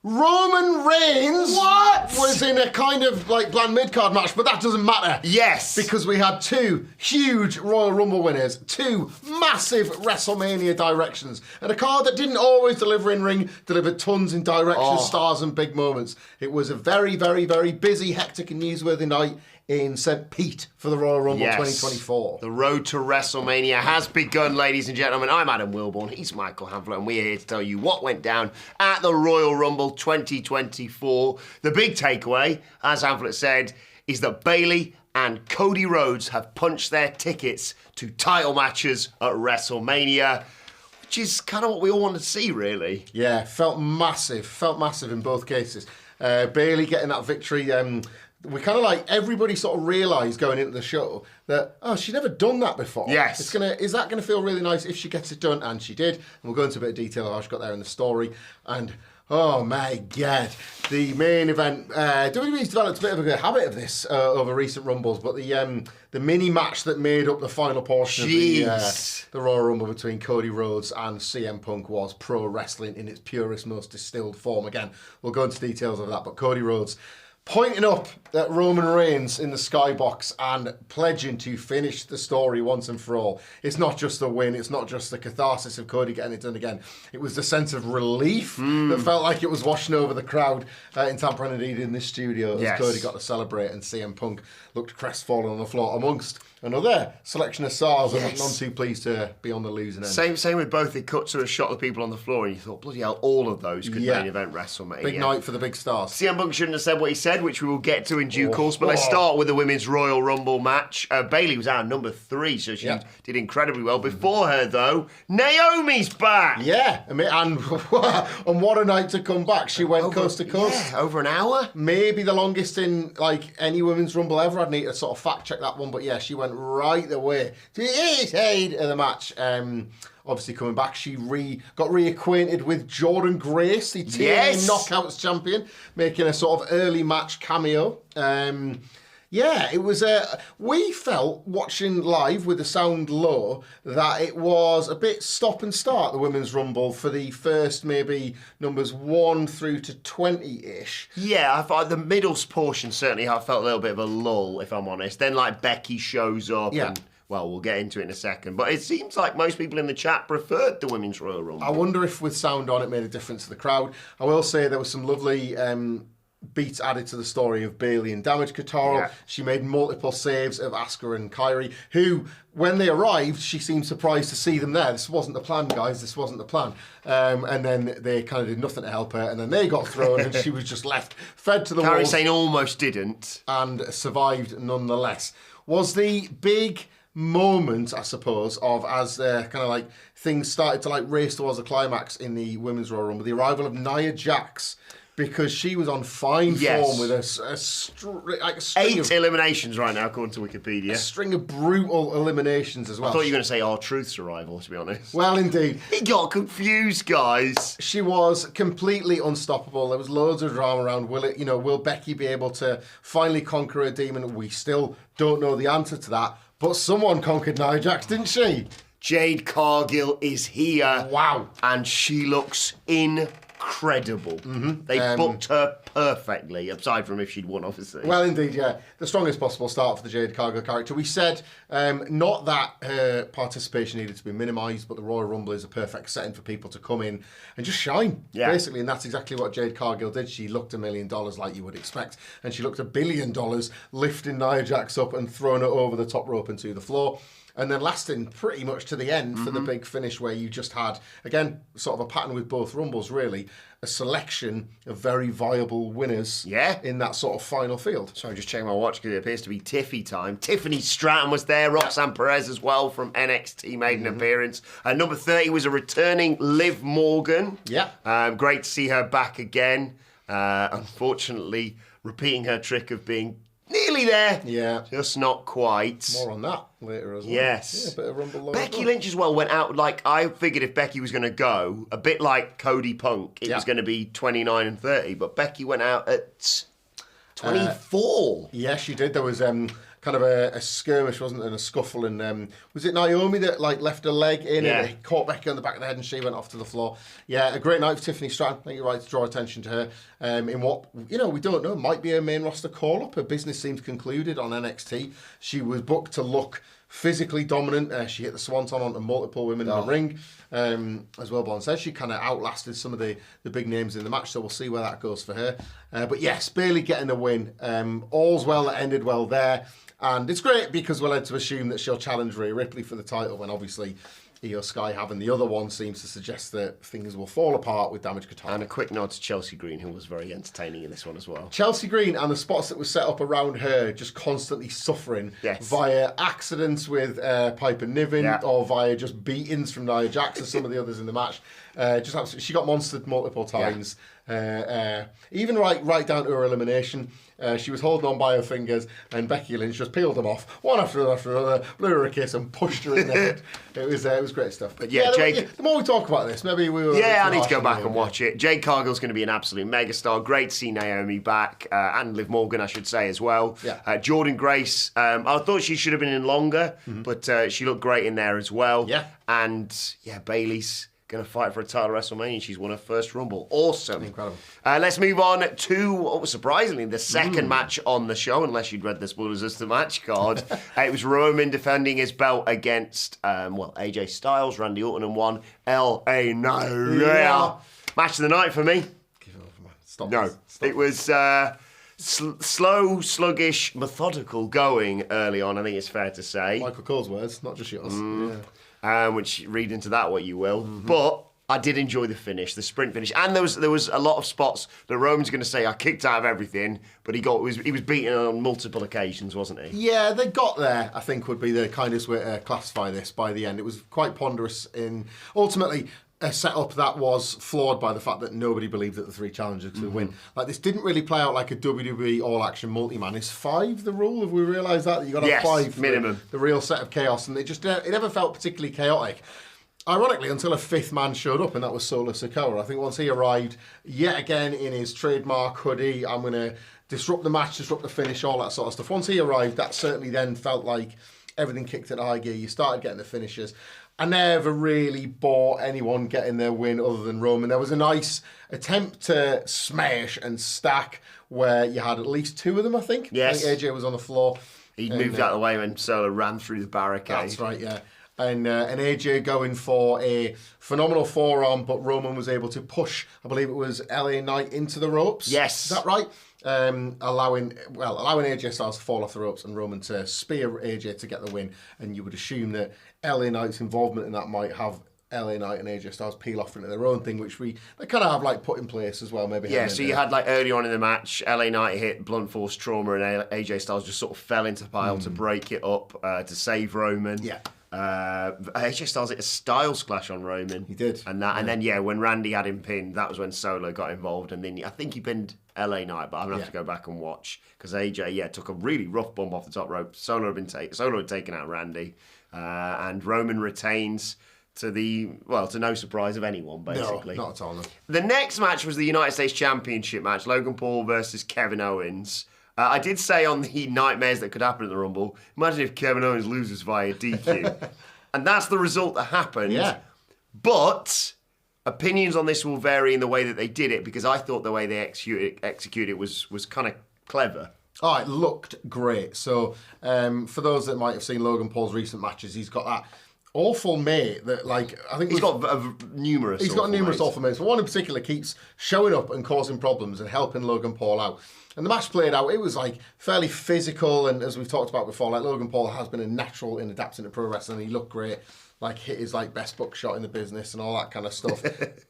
Roman Reigns What? was in a kind of like bland mid-card match, but that doesn't matter. Yes. Because we had two huge Royal Rumble winners, two massive WrestleMania directions, and a card that didn't always deliver in ring, delivered tons in directions, stars and big moments. It was a very, very, very busy, hectic and newsworthy night in St. Pete for the Royal Rumble 2024. The road to WrestleMania has begun, ladies and gentlemen. I'm Adam Wilborn, he's Michael Hamflet, and we're here to tell you what went down at the Royal Rumble 2024. The big takeaway, as Hamflet said, is that Bayley and Cody Rhodes have punched their tickets to title matches at WrestleMania, which is kind of what we all want to see, really. Yeah, felt massive in both cases. Bayley getting that victory, we kind of like, everybody sort of realised going into the show that, oh, she'd never done that before. Yes. Is that going to feel really nice if she gets it done? And she did. And we'll go into a bit of detail of how she got there in the story. And, oh my God, the main event, WWE's developed a bit of a habit of this over recent Rumbles, but the mini match that made up the final portion of the Royal Rumble between Cody Rhodes and CM Punk was pro wrestling in its purest, most distilled form. Again, we'll go into details of that, but Cody Rhodes pointing up at Roman Reigns in the skybox and pledging to finish the story once and for all. It's not just the win, it's not just the catharsis of Cody getting it done again. It was the sense of relief that felt like it was washing over the crowd in Tampa and indeed in this studio as Cody got to celebrate and CM Punk looked crestfallen on the floor amongst another selection of stars and none too pleased to be on the losing end. Same with both. They cut to a shot of the people on the floor and you thought, bloody hell, all of those could main event WrestleMania. Big night for the big stars. CM Punk shouldn't have said what he said, which we will get to in due course, but let's start with the Women's Royal Rumble match. Bayley was our number 3, so she did incredibly well. Before her, though, Naomi's back! Yeah, and what a night to come back. She went coast to coast. Yeah, over an hour? Maybe the longest in like any Women's Rumble ever. I'd need to sort of fact check that one, but yeah, she went right the way to the side of the match. Obviously coming back, she got reacquainted with Jordynne Grace, the TNA Knockouts champion, making a sort of early match cameo. It was we felt watching live with the sound low that it was a bit stop and start, the Women's Rumble, for the first maybe numbers 1 through to 20-ish. Yeah, I thought the middle portion certainly I felt a little bit of a lull, if I'm honest. Then like Becky shows up and well, we'll get into it in a second. But it seems like most people in the chat preferred the Women's Royal Rumble. I wonder if with sound on it made a difference to the crowd. I will say there was some lovely beats added to the story of Bayley and Damage Control. Yeah. She made multiple saves of Asuka and Kairi, who, when they arrived, she seemed surprised to see them there. This wasn't the plan, guys. This wasn't the plan. And then they kind of did nothing to help her, and then they got thrown, and she was just left, fed to the Kairi wolves. saying almost didn't. And survived nonetheless. Was the big moment, I suppose, of as kind of like things started to like race towards the climax in the Women's Royal Rumble, the arrival of Nia Jax, because she was on fine form with a string 8 of eliminations right now, according to Wikipedia. A string of brutal eliminations as well. I thought you were going to say R-Truth's arrival, to be honest. Well, indeed. He got confused, guys. She was completely unstoppable. There was loads of drama around, will Becky be able to finally conquer her demon? We still don't know the answer to that. But someone conquered Nia Jax, didn't she? Jade Cargill is here. Wow. And she looks incredible. They booked her perfectly, aside from if she'd won, obviously. Well, indeed, yeah. The strongest possible start for the Jade Cargill character. We said not that her participation needed to be minimised, but the Royal Rumble is a perfect setting for people to come in and just shine, basically. And that's exactly what Jade Cargill did. She looked $1 million like you would expect. And she looked $1 billion lifting Nia Jax up and throwing her over the top rope into the floor. And then lasting pretty much to the end for the big finish where you just had, again, sort of a pattern with both Rumbles, really, a selection of very viable winners in that sort of final field. Sorry, just checking my watch because it appears to be Tiffy time. Tiffany Stratton was there, Roxanne Perez as well from NXT made an appearance. Number 30 was a returning Liv Morgan. Yeah. Great to see her back again. Unfortunately, repeating her trick of being nearly there. Yeah. Just not quite. More on that later as well. Yes. Yeah, a bit of Rumble. Becky Lynch as well went out, like, I figured if Becky was going to go, a bit like Cody Punk, it was going to be 29 and 30, but Becky went out at 24. Yes, she did. There was kind of a skirmish, wasn't it, and a scuffle. And was it Naomi that like left her leg in and it caught Becky on the back of the head and she went off to the floor? Yeah, a great night for Tiffany Stratton. I think you're right to draw attention to her in what, we don't know, might be a main roster call-up. Her business seems concluded on NXT. She was booked to look physically dominant. She hit the swanton onto multiple women in the ring. As Wellborn says, she kind of outlasted some of the big names in the match, so we'll see where that goes for her. But yes, Bayley getting the win. All's well that ended well there. And it's great because we're led to assume that she'll challenge Rhea Ripley for the title when obviously Io Sky having the other one seems to suggest that things will fall apart with Damage Katana. And a quick nod to Chelsea Green, who was very entertaining in this one as well. Chelsea Green and the spots that were set up around her just constantly suffering via accidents with Piper Niven or via just beatings from Nia Jax and some of the others in the match. Just absolutely, she got monstered multiple times. Even right down to her elimination. She was holding on by her fingers and Becky Lynch just peeled them off, one after another, blew her a kiss and pushed her in the head. It was great stuff. But Jake, the more we talk about this, maybe we will... Yeah, I need to go back and watch it. Jade Cargill's going to be an absolute megastar. Great to see Naomi back, and Liv Morgan, I should say, as well. Yeah. Jordan Grace, I thought she should have been in longer, but she looked great in there as well. Yeah. And, Bayley's going to fight for a title at WrestleMania. She's won her first Rumble. Awesome. Incredible. Let's move on to, surprisingly, the second match on the show, unless you'd read the spoilers as the match card. It was Roman defending his belt against, AJ Styles, Randy Orton, and won L.A. Knight. Yeah. Match of the night for me. Give it over, man. Stop. No. Stop. It was slow, sluggish, methodical going early on, I think it's fair to say. Michael Cole's words, not just yours. Yeah. Which read into that what you will. But I did enjoy the finish, the sprint finish, and there was a lot of spots that Roman's going to say I kicked out of everything, but he was beaten on multiple occasions, wasn't he? Yeah, they got there. I think would be the kindest way to classify this. By the end, it was quite ponderous in ultimately a setup that was flawed by the fact that nobody believed that the three challengers could win. Like, this didn't really play out like a WWE all-action multi-man. Is 5 the rule? Have we realised that? You got to have 5 minimum. The real set of chaos, and it never felt particularly chaotic. Ironically, until a 5th man showed up, and that was Solo Sikoa. I think once he arrived, yet again in his trademark hoodie, I'm going to disrupt the match, disrupt the finish, all that sort of stuff. Once he arrived, that certainly then felt like everything kicked into high gear. You started getting the finishes. I never really bought anyone getting their win other than Roman. There was a nice attempt to smash and stack where you had at least 2 of them, I think. Yes. I think AJ was on the floor. He moved out of the way when Solo ran through the barricade. That's right, yeah. And AJ going for a phenomenal forearm, but Roman was able to push, I believe it was LA Knight into the ropes. Yes. Is that right? Allowing AJ Styles to fall off the ropes and Roman to spear AJ to get the win. And you would assume that LA Knight's involvement in that might have LA Knight and AJ Styles peel off into their own thing, which they kind of have like put in place as well. Maybe. Yeah, so you had like early on in the match, LA Knight hit blunt force trauma and AJ Styles just sort of fell into pile to break it up to save Roman. Yeah. AJ Styles hit a Styles clash on Roman. He did. And then when Randy had him pinned, that was when Solo got involved. And then I think he pinned LA Knight, but I'm going to have to go back and watch because AJ, took a really rough bump off the top rope. Solo had taken out Randy. And Roman retains to no surprise of anyone, basically. No, not at all. No. The next match was the United States Championship match, Logan Paul versus Kevin Owens. I did say on the nightmares that could happen at the Rumble, imagine if Kevin Owens loses via DQ. And that's the result that happened. Yeah. But opinions on this will vary in the way that they did it, because I thought the way they executed it was kind of clever. Oh, it looked great. So, for those that might have seen Logan Paul's recent matches, he's got that awful mate that, like, I think he's got numerous. He's got numerous awful mates, but one in particular keeps showing up and causing problems and helping Logan Paul out. And the match played out. It was like fairly physical, and as we've talked about before, like Logan Paul has been a natural in adapting to pro wrestling. He looked great, like hit his like best buckshot in the business and all that kind of stuff.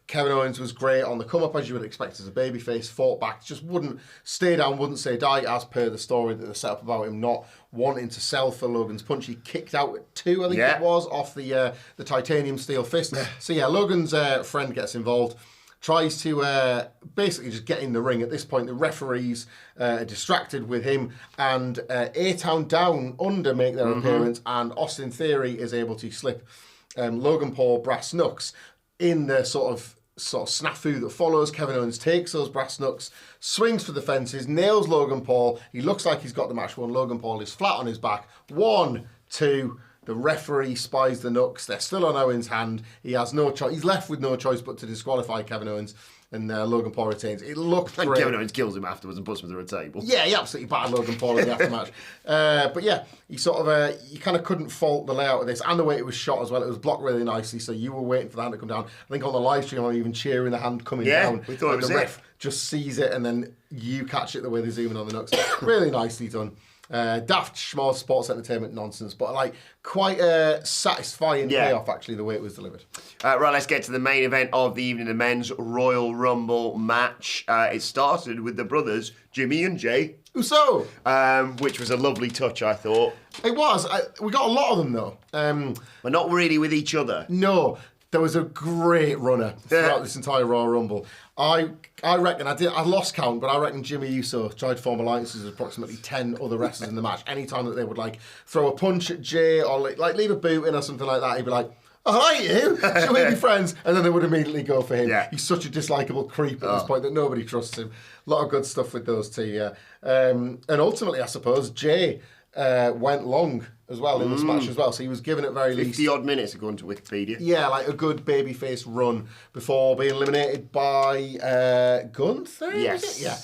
Kevin Owens was great on the come up, as you would expect as a babyface. Fought back, just wouldn't stay down, wouldn't say die, as per the story that they set up about him not wanting to sell for Logan's punch. He kicked out at 2, I think it was, off the titanium steel fist. So yeah, Logan's friend gets involved. Tries to basically just get in the ring. At this point, the referees are distracted with him, and A-Town Down Under make their appearance, and Austin Theory is able to slip Logan Paul brass knucks in the sort of sort of snafu that follows. Kevin Owens takes those brass knucks, swings for the fences, nails Logan Paul. He looks like he's got the match won. Logan Paul is flat on his back. 1, 2. The referee spies the knucks. They're still on Owens' hand. He has no choice. He's left with no choice but to disqualify Kevin Owens. And Logan Paul retains. It looked great. And Kevin Owens kills him afterwards and puts him through a table. Yeah, he absolutely battered Logan Paul in the aftermatch. But yeah, he sort of, you kind of couldn't fault the layout of this and the way it was shot as well. It was blocked really nicely, so you were waiting for the hand to come down. I think on the live stream, I'm even cheering the hand coming down. We thought it was the ref just sees it, and then you catch it the way they're zooming on the knucks. Really nicely done. Daft schmaltz sports entertainment nonsense, but like quite a satisfying payoff actually the way it was delivered. Right, let's get to the main event of the evening, the men's Royal Rumble match. It started with the brothers Jimmy and Jay Uso, which was a lovely touch, I thought. It was. We got a lot of them though. But not really with each other. No. There was a great runner throughout this entire Royal Rumble. I reckon, I lost count, but I reckon Jimmy Uso tried to form alliances with approximately 10 other wrestlers in the match. Anytime that they would like throw a punch at Jay or like leave a boot in or something like that, he'd be like, "Oh, hi you, shall we be friends?" And then they would immediately go for him. Yeah. He's such a dislikable creep at this point that nobody trusts him. A lot of good stuff with those two, yeah. And ultimately, I suppose, Jay went long as well in this match as well, so he was given at very least 50 odd minutes according to Wikipedia. Yeah, like a good babyface run before being eliminated by Gunther. Yes. Yeah.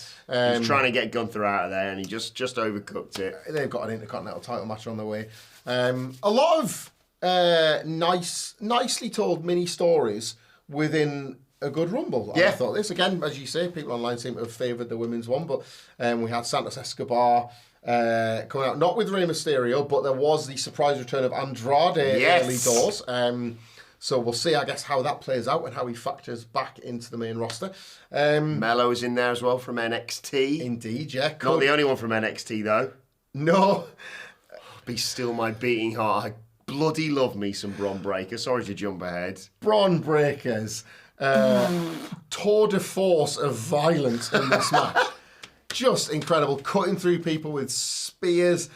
He was trying to get Gunther out of there, and he just overcooked it. They've got an Intercontinental title match on the way. A lot of nicely told mini stories within a good Rumble. I thought this again, as you say, people online seem to have favoured the women's one, but we had Santos Escobar coming out, not with Rey Mysterio, but there was the surprise return of Andrade early doors. So we'll see, I guess, how that plays out and how he factors back into the main roster. Melo's in there as well from NXT. Indeed, yeah. Not the only one from NXT, though. No. Be still my beating heart. I bloody love me some Braun Breaker. Sorry to jump ahead. Braun Breakers. Tour de force of violence in this match. Just incredible, cutting through people with spears,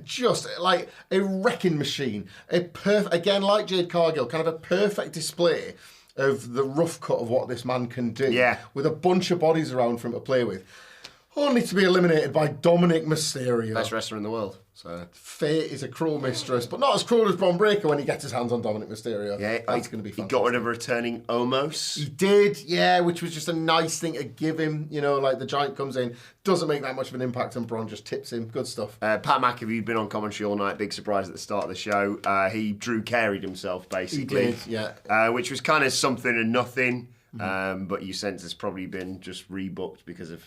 just like a wrecking machine. Again, like Jade Cargill, kind of a perfect display of the rough cut of what this man can do. Yeah. With a bunch of bodies around for him to play with. Only to be eliminated by Dominic Mysterio. Best wrestler in the world. So fate is a cruel mistress, but not as cruel as Braun Breaker when he gets his hands on Dominic Mysterio. Yeah, that's going to be fantastic. He got rid of returning Omos. He did, yeah, which was just a nice thing to give him. You know, like the Giant comes in, doesn't make that much of an impact, and Braun just tips him. Good stuff. Pat McAfee been on commentary all night. Big surprise at the start of the show. He Drew carried himself, basically. He did, yeah. Which was kind of something and nothing, but you sense it's probably been just rebooked because of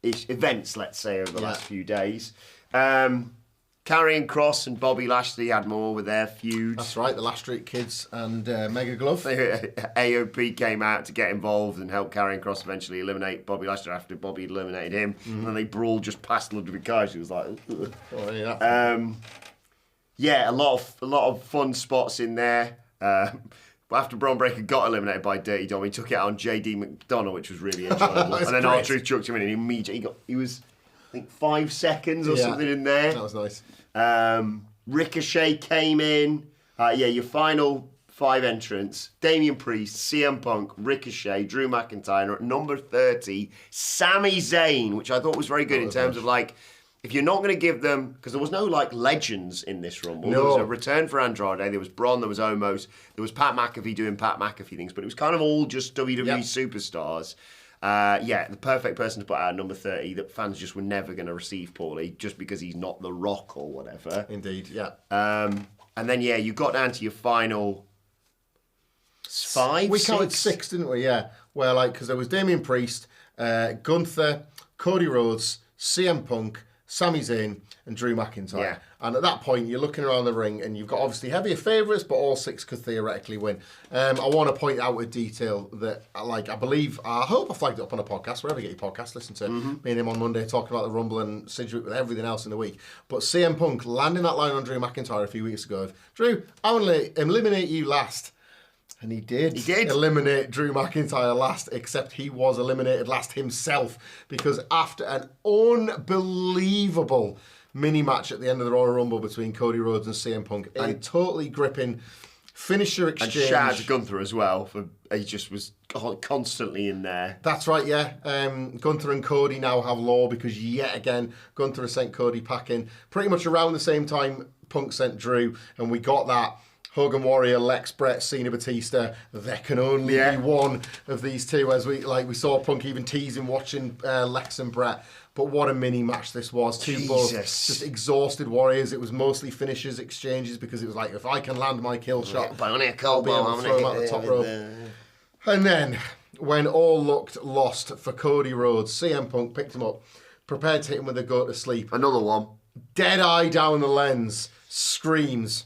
events, let's say, over the last few days. Karrion Kross and Bobby Lashley had more with their feud. That's right, the Last Street Kids and Mega Glove. AOP came out to get involved and help Karrion Kross eventually eliminate Bobby Lashley after Bobby eliminated him. And then they brawled just past Ludwig Kaiser. She was like, a lot of fun spots in there. After Braun Breaker got eliminated by Dirty Dom, he took it out on JD McDonough, which was really enjoyable. And then R-Truth chucked him in, and immediately he was, I think, 5 seconds or something in there. That was nice. Ricochet came in. Your final 5 entrants: Damian Priest, CM Punk, Ricochet, Drew McIntyre. At number 30, Sami Zayn, which I thought was very good in terms of like, if you're not going to give them, because there was no like legends in this Rumble. No. There was a return for Andrade, there was Braun, there was Omos, there was Pat McAfee doing Pat McAfee things, but it was kind of all just WWE superstars. The perfect person to put out at number 30 that fans just were never going to receive poorly just because he's not The Rock or whatever. Indeed, yeah. And then, you got down to your final 5, We counted 6, didn't we? Yeah. Well, because there was Damian Priest, Gunther, Cody Rhodes, CM Punk, Sami Zayn and Drew McIntyre. Yeah. And at that point, you're looking around the ring and you've got obviously heavier favourites, but all 6 could theoretically win. I want to point out a detail that, I hope I flagged it up on a podcast, wherever you get your podcast, listen to me and him on Monday talking about the Rumble and Sidgwick with everything else in the week. But CM Punk landing that line on Drew McIntyre a few weeks ago, Drew, I want to eliminate you last. And he did eliminate Drew McIntyre last, except he was eliminated last himself because after an unbelievable mini-match at the end of the Royal Rumble between Cody Rhodes and CM Punk, a totally gripping Finisher And exchange. shout out to Gunther as well. He just was constantly in there. That's right, yeah. Gunther and Cody now have law because yet again, Gunther has sent Cody packing. Pretty much around the same time Punk sent Drew, and we got that. Hogan Warrior, Lex Brett, Cena Batista. There can only be one of these two, as we saw Punk even teasing watching Lex and Brett. But what a mini match this was. Two both just exhausted warriors. It was mostly finishers, exchanges, because it was like, if I can land my kill shot, I'll be able to throw him out the top rope. And then, when all looked lost for Cody Rhodes, CM Punk picked him up, prepared to hit him with a go to sleep. Another one. Dead eye down the lens, screams,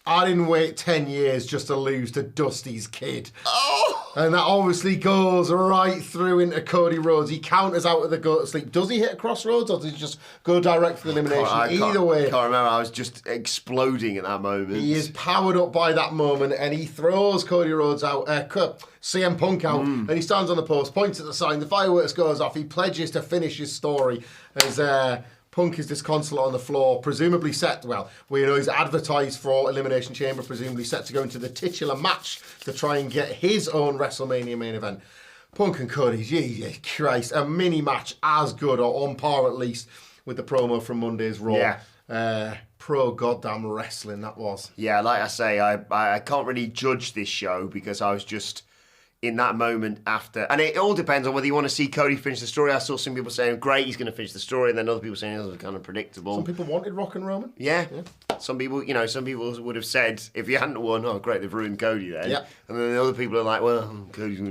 I didn't wait 10 years just to lose to Dusty's kid. Oh! And that obviously goes right through into Cody Rhodes. He counters out with the go to sleep. Does he hit a crossroads or does he just go direct for the elimination? Either way. I can't remember. I was just exploding at that moment. He is powered up by that moment and he throws Cody Rhodes out, CM Punk out, and he stands on the post, points at the sign, the fireworks goes off. He pledges to finish his story as Punk is disconsolate on the floor, presumably set, we know he's advertised for Elimination Chamber, presumably set to go into the titular match to try and get his own WrestleMania main event. Punk and Cody, Jesus Christ, a mini match as good, or on par at least, with the promo from Monday's Raw. Yeah. Pro goddamn wrestling that was. Yeah, like I say, I can't really judge this show because I was just in that moment after, and it all depends on whether you want to see Cody finish the story. I saw some people saying, great, he's going to finish the story, and then other people saying, this was kind of predictable. Some people wanted Rock and Roman. Yeah. Some people, would have said, if he hadn't won, oh great, they've ruined Cody then. Yeah. And then the other people are like, well, Cody's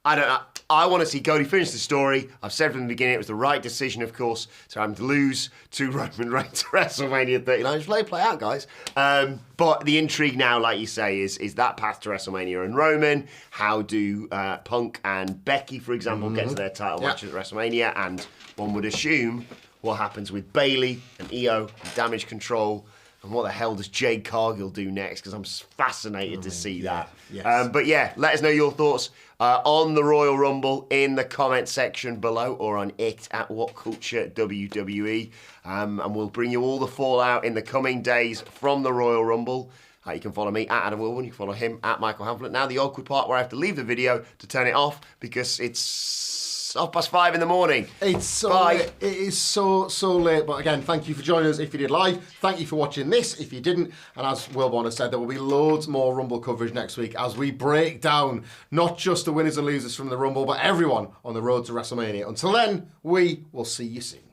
I don't know. I want to see Cody finish the story. I've said from the beginning it was the right decision, of course, to have him to lose to Roman Reigns at WrestleMania 39. Just play out, guys. But the intrigue now, like you say, is that path to WrestleMania and Roman? How do Punk and Becky, for example, get to their title matches at WrestleMania? And one would assume what happens with Bayley and Io and Damage Control. And what the hell does Jade Cargill do next? Because I'm fascinated to see that. Yes. But yeah, let us know your thoughts on the Royal Rumble in the comment section below or on it at WhatCulture WWE. And we'll bring you all the fallout in the coming days from the Royal Rumble. You can follow me at Adam Wilburn. You can follow him at Michael Hamflett. Now the awkward part where I have to leave the video to turn it off because it's 5:30 in the morning. It's so late. It is so late. But again, thank you for joining us if you did live. Thank you for watching this if you didn't. And as Wilborn has said, there will be loads more Rumble coverage next week as we break down not just the winners and losers from the Rumble, but everyone on the road to WrestleMania. Until then, we will see you soon.